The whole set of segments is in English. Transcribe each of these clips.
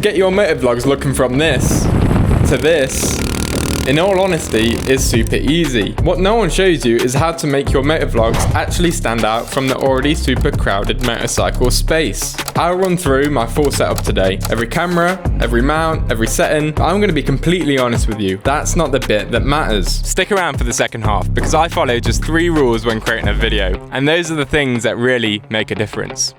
To get your motovlogs looking from this to this, in all honesty, is super easy. What no one shows you is how to make your motovlogs actually stand out from the already super crowded motorcycle space. I'll run through my full setup today. Every camera, every mount, every setting. I'm going to be completely honest with you. That's not the bit that matters. Stick around for the second half because I follow just 3 rules when creating a video, and those are the things that really make a difference.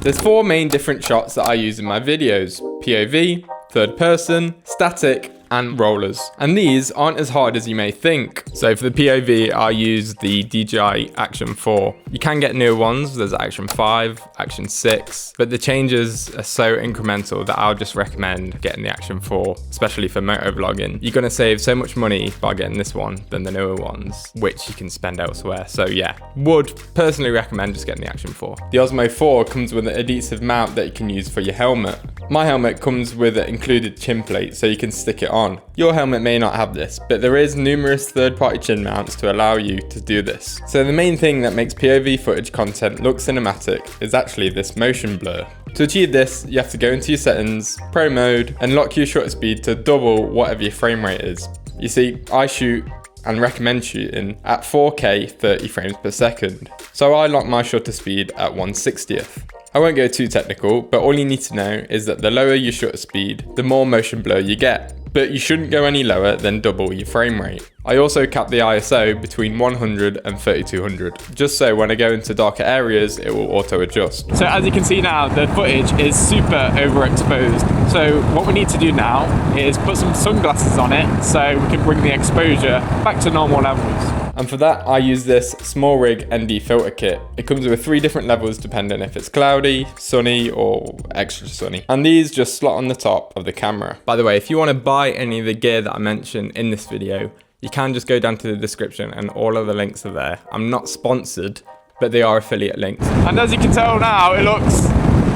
There's 4 main different shots that I use in my videos: POV, third person, static, and rollers. And these aren't as hard as you may think. So for the POV, I use the DJI Action 4. You can get newer ones, there's Action 5, Action 6, but the changes are so incremental that I'll just recommend getting the Action 4, especially for motovlogging. You're gonna save so much money by getting this one than the newer ones, which you can spend elsewhere. So yeah, would personally recommend just getting the Action 4. The Osmo 4 comes with an adhesive mount that you can use for your helmet. My helmet comes with an included chin plate so you can stick it on. Your helmet may not have this, but there is numerous third-party chin mounts to allow you to do this. So the main thing that makes POV footage content look cinematic is actually this motion blur. To achieve this, you have to go into your settings, Pro mode, and lock your shutter speed to double whatever your frame rate is. You see, I shoot and recommend shooting at 4K 30 frames per second. So I lock my shutter speed at 1/60th. I won't go too technical, but all you need to know is that the lower your shutter speed, the more motion blur you get. But you shouldn't go any lower than double your frame rate. I also cap the ISO between 100 and 3200, just so when I go into darker areas, it will auto adjust. So as you can see now, the footage is super overexposed. So what we need to do now is put some sunglasses on it so we can bring the exposure back to normal levels. And for that, I use this Small Rig ND filter kit. It comes with 3 different levels depending if it's cloudy, sunny, or extra sunny. And these just slot on the top of the camera. By the way, if you want to buy any of the gear that I mentioned in this video, you can just go down to the description and all of the links are there. I'm not sponsored, but they are affiliate links. And as you can tell now, it looks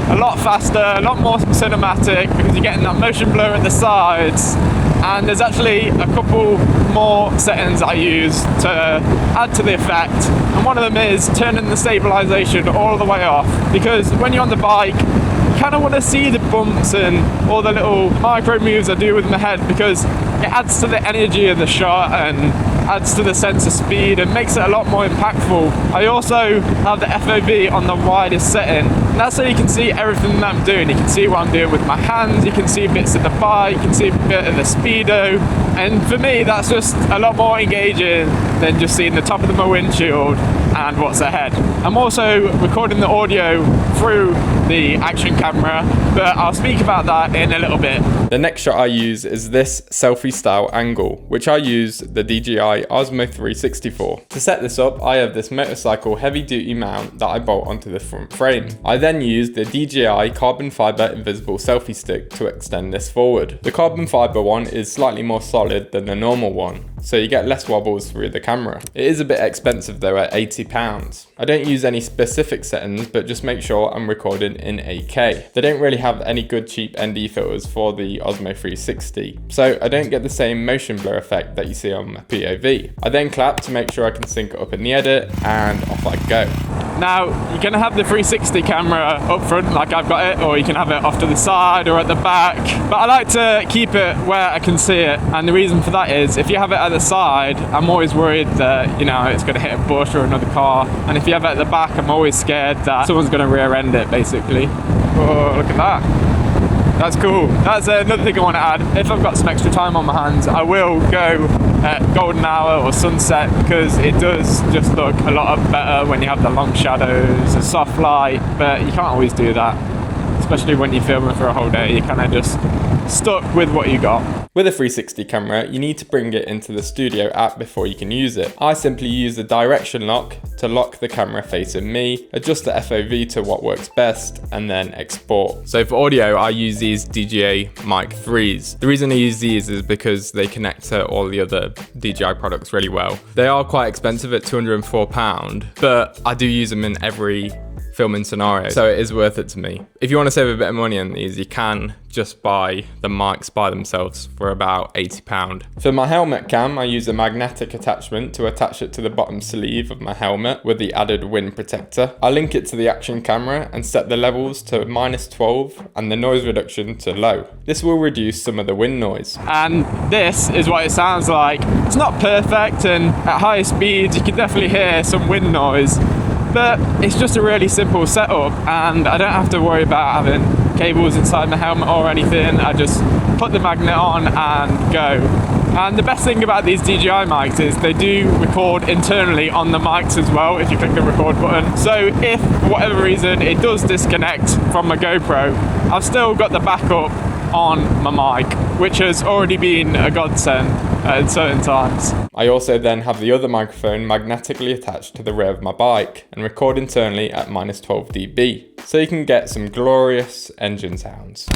a lot faster, a lot more cinematic because you're getting that motion blur at the sides. And there's actually a couple more settings I use to add to the effect. And one of them is turning the stabilization all the way off. Because when you're on the bike, you kind of want to see the bumps and all the little micro moves I do with my head because it adds to the energy of the shot and adds to the sense of speed and makes it a lot more impactful. I also have the FOV on the widest setting, and that's so you can see everything that I'm doing. You can see what I'm doing with my hands, you can see bits of the bike, you can see a bit of the speedo, and for me that's just a lot more engaging than just seeing the top of my windshield and what's ahead. I'm also recording the audio through the action camera, but I'll speak about that in a little bit. The next shot I use is this selfie style angle, which I use the DJI Osmo 360 for. To set this up, I have this motorcycle heavy duty mount that I bolt onto the front frame. I then use the DJI carbon fiber invisible selfie stick to extend this forward. The carbon fiber one is slightly more solid than the normal one, so you get less wobbles through the camera. It is a bit expensive though at £80. I don't use any specific settings, but just make sure I'm recording in 8K. They don't really have any good cheap ND filters for the Osmo 360, so I don't get the same motion blur effect that you see on my POV. I then clap to make sure I can sync it up in the edit, and off I go. Now, you're gonna have the 360 camera up front like I've got it, or you can have it off to the side or at the back, but I like to keep it where I can see it, and the reason for that is if you have it at the side, I'm always worried that, you know, it's gonna hit a bush or another car, and if you have it at the back, I'm always scared that someone's gonna rear end it basically. Oh, look at that. That's cool. That's another thing I want to add. If I've got some extra time on my hands, I will go at golden hour or sunset because it does just look a lot better when you have the long shadows and soft light, but you can't always do that, especially when you're filming for a whole day. You're kind of just stuck with what you got. With a 360 camera, you need to bring it into the Studio app before you can use it. I simply use the direction lock to lock the camera facing me, adjust the FOV to what works best, and then export. So for audio, I use these DJI Mic 3s. The reason I use these is because they connect to all the other DJI products really well. They are quite expensive at £204, but I do use them in every filming scenarios, so it is worth it to me. If you want to save a bit of money on these, you can just buy the mics by themselves for about £80. For my helmet cam, I use a magnetic attachment to attach it to the bottom sleeve of my helmet with the added wind protector. I link it to the action camera and set the levels to -12 and the noise reduction to low. This will reduce some of the wind noise. And this is what it sounds like. It's not perfect, and at higher speeds you can definitely hear some wind noise, but it's just a really simple setup and I don't have to worry about having cables inside my helmet or anything. I just put the magnet on and go. And the best thing about these DJI mics is they do record internally on the mics as well if you click the record button. So if for whatever reason it does disconnect from my GoPro, I've still got the backup on my mic, which has already been a godsend at certain times. I also then have the other microphone magnetically attached to the rear of my bike and record internally at -12 dB, so you can get some glorious engine sounds.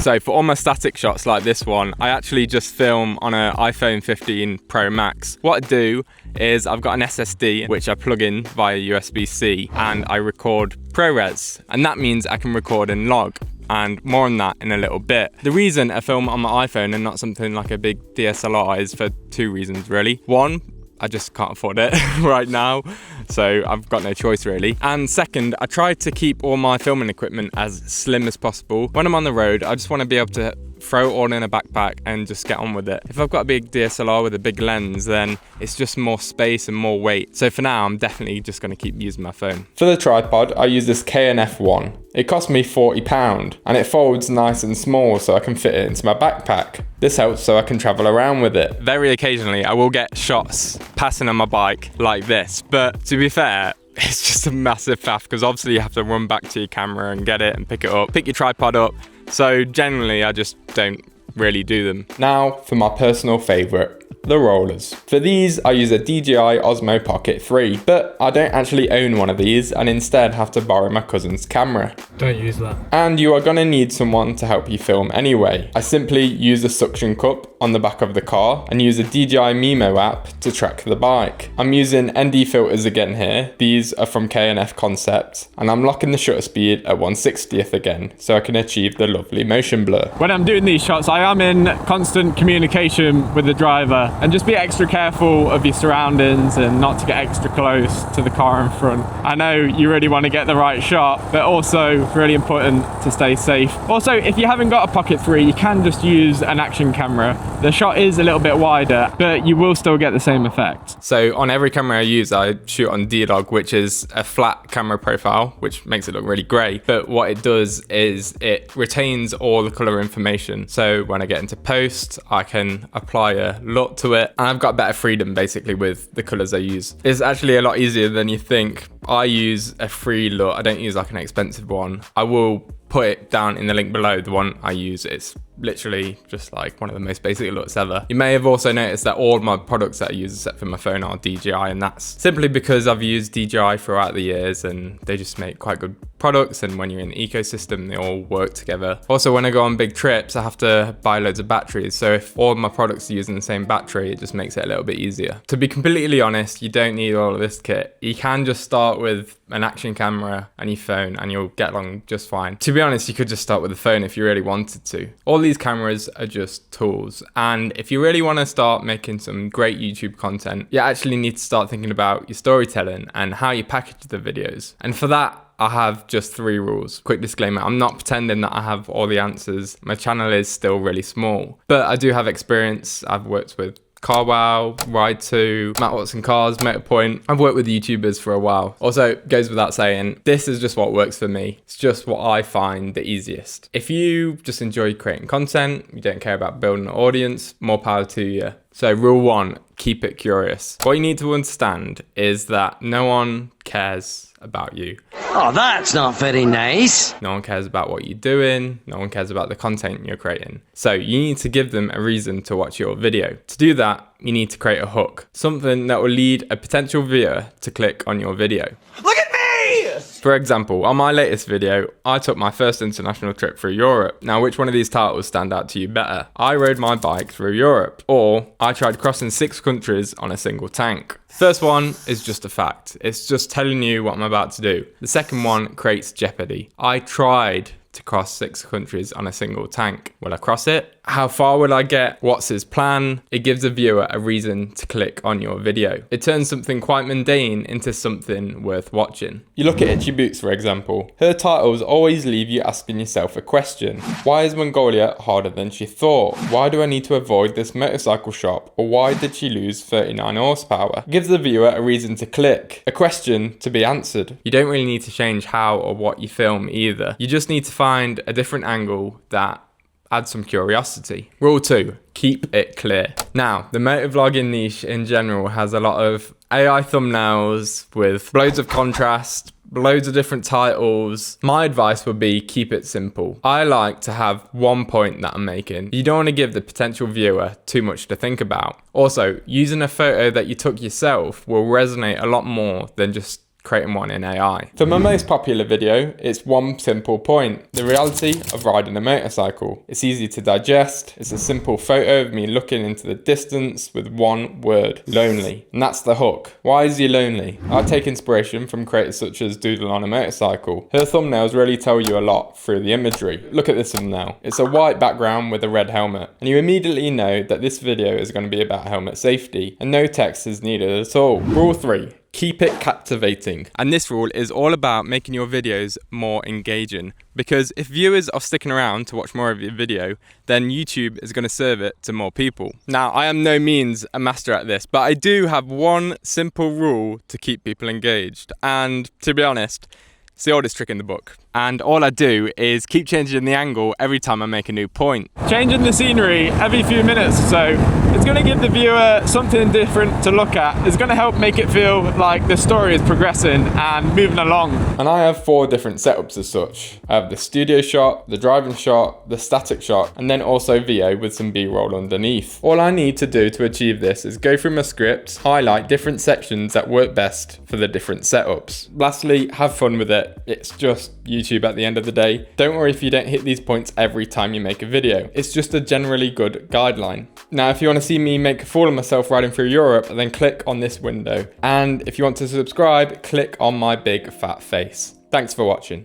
So for all my static shots like this one, I actually just film on an iPhone 15 Pro Max. What I do is I've got an SSD which I plug in via USB-C and I record ProRes, and that means I can record in log. And more on that in a little bit. The reason I film on my iPhone and not something like a big DSLR is for two reasons really. One, I just can't afford it right now, so I've got no choice really. And second, I try to keep all my filming equipment as slim as possible. When I'm on the road, I just want to be able to throw it all in a backpack and just get on with it. If I've got a big DSLR with a big lens, then it's just more space and more weight. So for now, I'm definitely just going to keep using my phone. For the tripod, I use this K&F one. It cost me £40 and it folds nice and small so I can fit it into my backpack. This helps so I can travel around with it. Very occasionally, I will get shots passing on my bike like this, but to be fair, it's just a massive faff because obviously you have to run back to your camera and get it and pick it up, pick your tripod up. So generally, I just don't really do them. Now for my personal favourite, the rollers. For these, I use a DJI Osmo Pocket 3, but I don't actually own one of these and instead have to borrow my cousin's camera. Don't use that. And you are gonna need someone to help you film anyway. I simply use a suction cup on the back of the car and use a DJI Mimo app to track the bike. I'm using ND filters again here. These are from K&F Concept, and I'm locking the shutter speed at 1/60th again so I can achieve the lovely motion blur. When I'm doing these shots, I am in constant communication with the driver, and just be extra careful of your surroundings and not to get extra close to the car in front. I know you really want to get the right shot, but also it's really important to stay safe. Also, if you haven't got a Pocket 3, you can just use an action camera. The shot is a little bit wider, but you will still get the same effect. So on every camera I use, I shoot on D-Log, which is a flat camera profile, which makes it look really grey. But what it does is it retains all the colour information. So when I get into post, I can apply a LUT to it, and I've got better freedom basically with the colours I use. It's actually a lot easier than you think. I use a free LUT, I don't use like an expensive one. I will put it down in the link below, the one I use. It's literally just like one of the most basic LUTs ever. You may have also noticed that all of my products that I use except for my phone are DJI, and that's simply because I've used DJI throughout the years and they just make quite good products, and when you're in the ecosystem they all work together. Also, when I go on big trips I have to buy loads of batteries, so if all of my products are using the same battery, it just makes it a little bit easier. To be completely honest, you don't need all of this kit. You can just start with an action camera and your phone and you'll get along just fine. To be honest, you could just start with the phone if you really wanted to. All these cameras are just tools, and if you really want to start making some great YouTube content, you actually need to start thinking about your storytelling and how you package the videos. And for that, I have just 3 rules. Quick disclaimer, I'm not pretending that I have all the answers. My channel is still really small, but I do have experience. I've worked with CarWow, Ride2, Matt Watson Cars, Motorpoint. I've worked with YouTubers for a while. Also, goes without saying, this is just what works for me. It's just what I find the easiest. If you just enjoy creating content, you don't care about building an audience, more power to you. So rule 1, keep it curious. What you need to understand is that no one cares about you. Oh, that's not very nice. No one cares about what you're doing. No one cares about the content you're creating. So you need to give them a reason to watch your video. To do that, you need to create a hook, something that will lead a potential viewer to click on your video. Look at me! titles. For example, on my latest video, I took my first international trip through Europe. Now, which one of these titles stand out to you better? I rode my bike through Europe, or I tried crossing 6 countries on a single tank. First one is just a fact. It's just telling you what I'm about to do. The second one creates jeopardy. I tried to cross 6 countries on a single tank. Will I cross it? How far will I get? What's his plan? It gives a viewer a reason to click on your video. It turns something quite mundane into something worth watching. You look at Itchy Boots, for example. Her titles always leave you asking yourself a question. Why is Mongolia harder than she thought? Why do I need to avoid this motorcycle shop? Or why did she lose 39 horsepower? It gives the viewer a reason to click, a question to be answered. You don't really need to change how or what you film either. You just need to find a different angle that adds some curiosity. Rule 2, keep it clear. Now, the motovlogging niche in general has a lot of AI thumbnails with loads of contrast, loads of different titles. My advice would be keep it simple. I like to have one point that I'm making. You don't want to give the potential viewer too much to think about. Also, using a photo that you took yourself will resonate a lot more than just creating one in AI. For my most popular video, it's one simple point: the reality of riding a motorcycle. It's easy to digest. It's a simple photo of me looking into the distance with one word: lonely. And that's the hook. Why is he lonely? I take inspiration from creators such as Doodle on a Motorcycle. Her thumbnails really tell you a lot through the imagery. Look at this thumbnail. It's a white background with a red helmet, and you immediately know that this video is going to be about helmet safety, and no text is needed at all. Rule 3. Keep it captivating. And this rule is all about making your videos more engaging, because if viewers are sticking around to watch more of your video, then YouTube is going to serve it to more people. Now, I am no means a master at this, but I do have one simple rule to keep people engaged. And to be honest, it's the oldest trick in the book. And all I do is keep changing the angle every time I make a new point. Changing the scenery every few minutes or so, it's going to give the viewer something different to look at. It's going to help make it feel like the story is progressing and moving along. And I have 4 different setups as such. I have the studio shot, the driving shot, the static shot, and then also VO with some B-roll underneath. All I need to do to achieve this is go through my script, highlight different sections that work best for the different setups. Lastly, have fun with it. It's just YouTube at the end of the day. Don't worry if you don't hit these points every time you make a video. It's just a generally good guideline. Now, if you want to see me make a fool of myself riding through Europe, then click on this window. And if you want to subscribe, click on my big fat face. Thanks for watching.